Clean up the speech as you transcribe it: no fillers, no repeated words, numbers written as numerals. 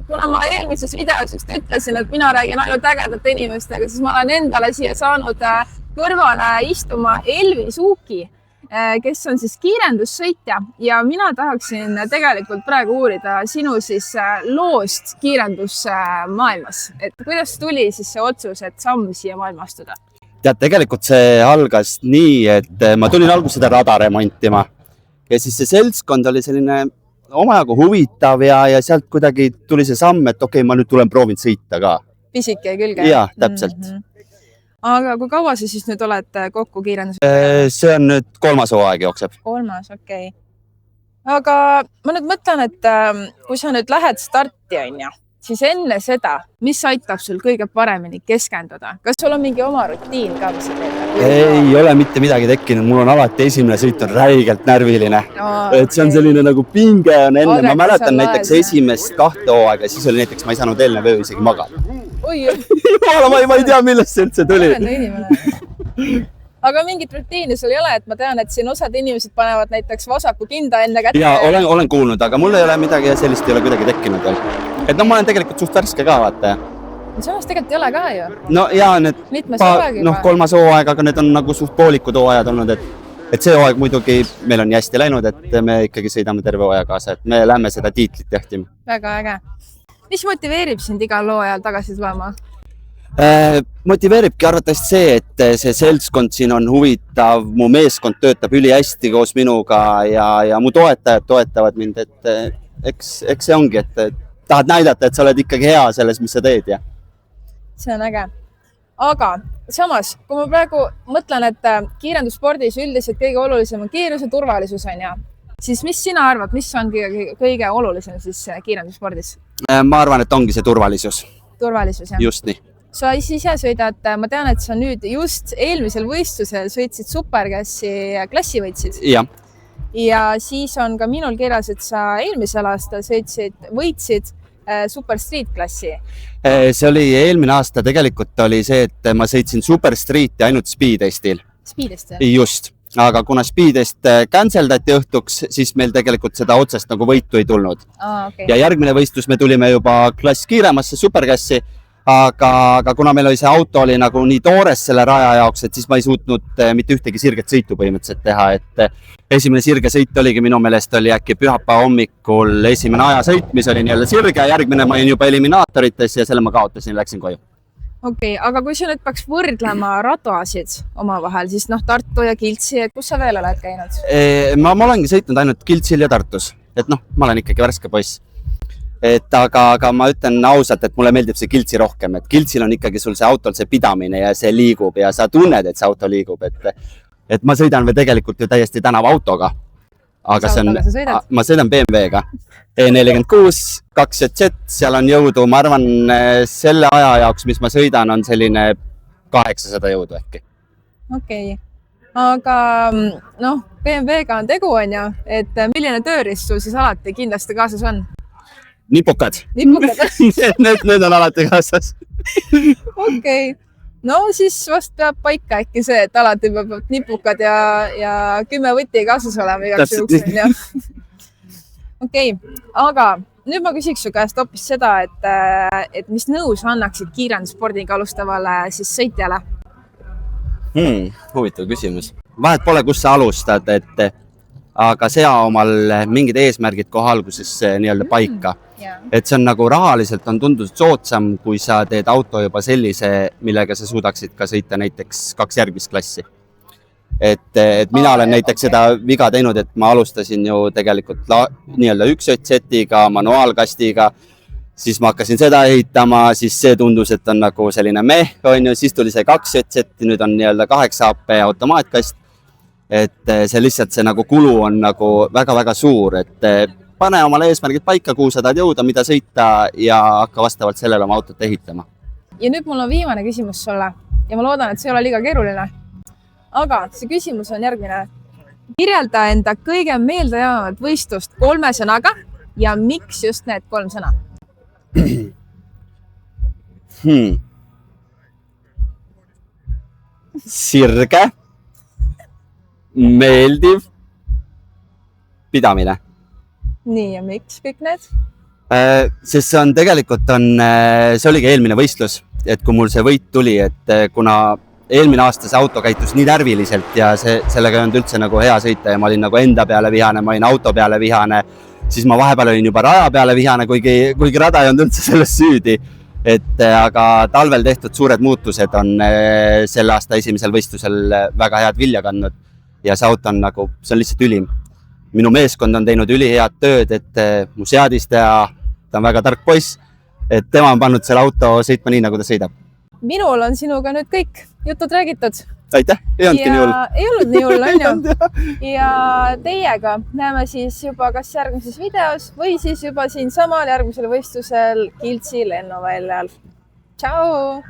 kuna ma eelmises videos just ütlesin, et mina räägin ainult ägedate inimestega, siis ma olen endale siia saanud kõrvale istuma Elvis Uuki, kes on siis kiirendussõitja ja mina tahaksin tegelikult praegu uurida sinu siis loost kiirendusmaailmas. Et kuidas tuli siis see otsus, et samm siia maailma astuda? Tead, tegelikult see algas nii, et ma tulin alguses seda rada remontima ja siis see seltskond oli selline omajagu huvitav ja sealt kuidagi tuli see samm, et okei, ma nüüd tulen proovin sõita ka. Pisike külge? Jah, täpselt. Aga kui kaua sa siis nüüd oled kokku kiirendus? See on nüüd 3. hooaeg jookseb. 3, okei. Aga ma nüüd mõtlen, et kui sa nüüd lähed starti, siis enne seda, mis aitab sul kõige paremini keskenduda? Kas sul on mingi oma rutiin ka, mis sa teed? Ei ole mitte midagi tekkinud. Mul on alati esimene sõit on räigelt närviline. Et see on selline nagu pinge on enne. Ma mäletan näiteks esimest 2 hooaega, siis oli näiteks, ma ei saanud eelnev öö isegi magada. Oi, ma ei tea, millest see üldse tuli. Aga mingit rutiini sul ei ole, et ma tean, et siin osad inimesed panevad näiteks vasaku kinda enne kätte. Ja olen kuulnud, aga mul ei ole midagi ja sellist ei ole kuidagi tekkinud veel. Et ma olen tegelikult suht värske ka, vaata. Samas tegelikult ei ole ka ju. No ja need 3. hooaeg, aga need on nagu suht poolikud hooajad olnud, et see hooaeg muidugi meil on nii hästi läinud, et me ikkagi sõidame terve hooaja kaasa, et me lähme seda tiitlit jahtima. Väga äge. Mis motiveerib sind igal hooajal tagasi tulema? Motiveeribki arvatavasti see, et see seltskond siin on huvitav, mu meeskond töötab üli hästi koos minuga ja mu toetajad toetavad mind, et eks see ongi, et tahad näidata, et sa oled ikkagi hea selles, mis sa teed. Ja. See on äge. Aga samas, kui ma praegu mõtlen, et kiirendusspordis üldiselt kõige olulisem on kiirus ja turvalisus on ja, siis mis sina arvad, mis on kõige olulisem siis kiirendusspordis? Ma arvan, et ongi see turvalisus. Turvalisus, jah. Just nii. Sa ise sõidad, ma tean, et sa nüüd just eelmisel võistlusel sõitsid superklassi klassi võitsid. Ja. Ja siis on ka minul kirjas, et sa eelmisel aastal võitsid Super Street klassi. See oli eelmine aasta, tegelikult oli see, et ma sõitsin Super Streeti ainult Speedestil. Speedest? Just, aga kuna Speedest canceldati õhtuks, siis meil tegelikult seda otsest nagu võitu ei tulnud. Okay. Ja järgmine võistlus me tulime juba klass kiiremasse superklassi, aga kuna meil oli see auto oli nagu nii toores selle raja jaoks, et siis ma ei suutnud mitte ühtegi sirget sõitu põhimõtteliselt teha, et esimene sirge sõit oligi minu meelest oli äkki pühapäeva hommikul esimene ajasõit, mis oli nii-öelda sirge, järgmine ma olin juba eliminaatorites ja selle ma kaotasin ja läksin koju. Okei, aga kui sa nüüd peaks võrdlema radasid omavahel, siis Tartu ja Kiltsi, et kus sa veel oled käinud? Ma olengi sõitnud ainult Kiltsil ja Tartus, et ma olen ikkagi värske poiss. Aga ma ütlen ausalt, et mulle meeldib see Kiltsi rohkem, et Kiltsil on ikkagi sul see autol see pidamine ja see liigub ja sa tunned, et see auto liigub, et ma sõidan või tegelikult ju täiesti tänava autoga, aga ma sõidan BMW-ga, E46, 2JZ, seal on jõudu, ma arvan, selle aja jaoks, mis ma sõidan, on selline 800 jõudu äkki. Okei, aga BMW-ga on tegu, et milline tööriist sul siis alati kindlasti kaasas on? Nipukad. Need on alati kaasas. Okei. No siis vast peab paika äkki see, et alati peab nipukad ja 10 võtti kaasas olema igaks juhuks. Okei, aga nüüd ma küsiks su käest hoopis seda, et mis nõu sa annaksid kiirendusspordiga alustavale siis sõitjale? Huvitav küsimus. Vahet pole, kus sa alustad, aga sea omal mingid eesmärgid kohe alguses nii-öelda paika. Et see on nagu rahaliselt on tundus soodsam, kui sa teed auto juba sellise, millega sa suudaksid ka sõita näiteks 2 järgmist klassi. Et mina olen näiteks seda viga teinud, et ma alustasin ju tegelikult nii-öelda 1JZ-iga, manuaalkastiga, siis ma hakkasin seda ehitama, siis see tundus, et on nagu selline siis tuli see 2JZ, nüüd on nii-öelda 8 AP automaatkast. Et see lihtsalt see nagu kulu on nagu väga-väga suur, et pane omale eesmärgid paika, kuhu sa tahad jõuda, mida sõita ja hakka vastavalt sellele oma autot ehitama. Ja nüüd mul on viimane küsimus sulle ja ma loodan, et see ei ole liiga keeruline. Aga see küsimus on järgmine. Kirjelda enda kõige meeldejäävat võistlust 3 sõnaga ja miks just need 3 sõna? Sirge, meeldiv, pidamine. Nii, ja miks kõik need? Sest see on tegelikult see oligi eelmine võistlus, et kui mul see võit tuli, et kuna eelmine aasta see auto käitus nii närviliselt ja sellega ei olnud üldse nagu hea sõita ja ma olin nagu enda peale vihane, ma olin auto peale vihane, siis ma vahepeal olin juba raja peale vihane, kuigi rada ei olnud üldse sellest süüdi. Aga talvel tehtud suured muutused on selle aasta esimesel võistlusel väga head vilja kandnud ja see auto on nagu, see on lihtsalt ülim. Minu meeskond on teinud ülihead tööd, et mu seadistaja, ta on väga tark poiss, et tema on pannud selle auto sõitma nii, nagu ta sõidab. Minul on sinuga nüüd kõik jutud räägitud. Aitäh, ei olnudki nii hull. Ei olnud nii hull, on ju. Ja teiega näeme siis juba kas järgmises videos või siis juba siin samal järgmisel võistlusel Kiltsi lennuväljal. Tšau!